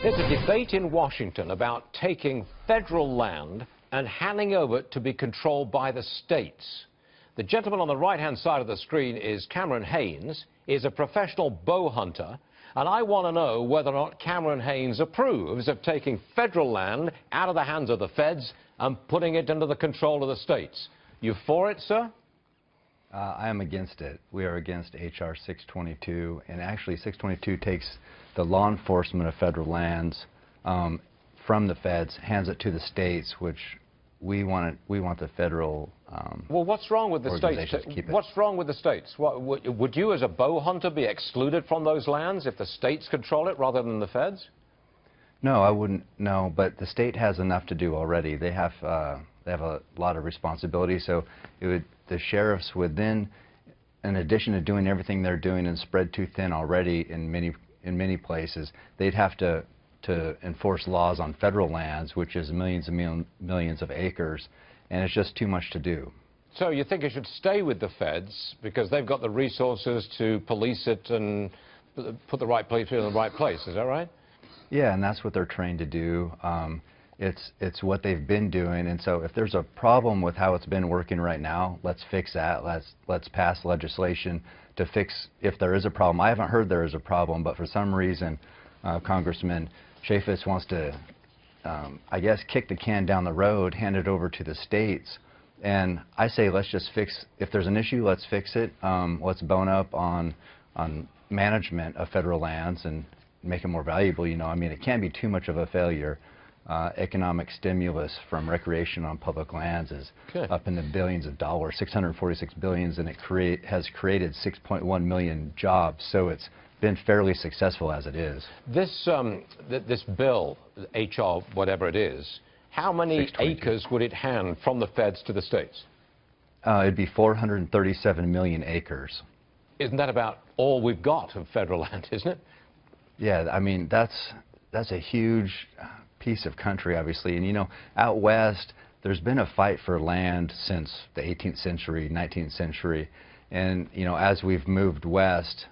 There's a debate in Washington about taking federal land and handing over to be controlled by the states. The gentleman on the right-hand side of the screen is Cameron Hanes. He's a professional bow hunter, and I want to know whether or not Cameron Hanes approves of taking federal land out of the hands of the feds and putting it under the control of the states. You for it, sir? I am against it. We are against H.R. 622, and actually 622 takes the law enforcement of federal lands from the feds, hands it to the states, which we want the federal well, what's wrong with the states? What's wrong with the states? Would you as a bow hunter be excluded from those lands if the states control it rather than the feds? No, I wouldn't. No, but the state has enough to do already. They have a lot of responsibility, so the sheriffs would then, in addition to doing everything they're doing and spread too thin already in many places, they'd have to enforce laws on federal lands, which is millions and millions of acres, and it's just too much to do. So you think it should stay with the feds because they've got the resources to police it and put the right people in the right place, is that right? Yeah, and that's what they're trained to do. It's what they've been doing, and so if there's a problem with how it's been working right now, let's fix that. Let's pass legislation to fix if there is a problem. I haven't heard there is a problem, but for some reason, Congressman Chaffetz wants to, I guess, kick the can down the road, hand it over to the states. And I say let's just fix, if there's an issue, let's fix it. Let's bone up on management of federal lands and make it more valuable. You know, I mean, it can't be too much of a failure. Economic stimulus from recreation on public lands is up in the billions of dollars, 646 billions, and it has created 6.1 million jobs. So it's been fairly successful as it is. This bill, HR, whatever it is, how many acres would it hand from the feds to the states? It'd be 437 million acres. Isn't that about all we've got of federal land, isn't it? Yeah, I mean, that's a huge piece of country, obviously. And, you know, out west, there's been a fight for land since the 18th century, 19th century. And, you know, as we've moved west,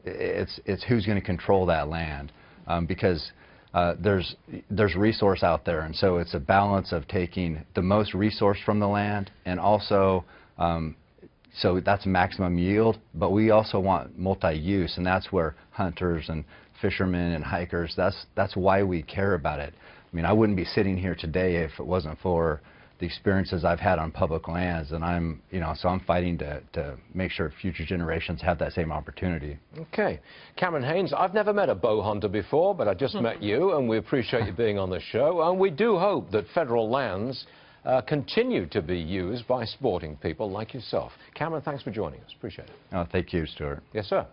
it's who's going to control that land, because there's resource out there, and so it's a balance of taking the most resource from the land, and also so that's maximum yield, but we also want multi-use, and that's where hunters and fishermen and hikers, that's why we care about it. I mean, I wouldn't be sitting here today if it wasn't for the experiences I've had on public lands, and so I'm fighting to make sure future generations have that same opportunity. Okay. Cameron Hanes, I've never met a bow hunter before, but I just met you, and we appreciate you being on the show, and we do hope that federal lands continue to be used by sporting people like yourself. Cameron, thanks for joining us. Appreciate it. Oh, thank you, Stuart. Yes, sir.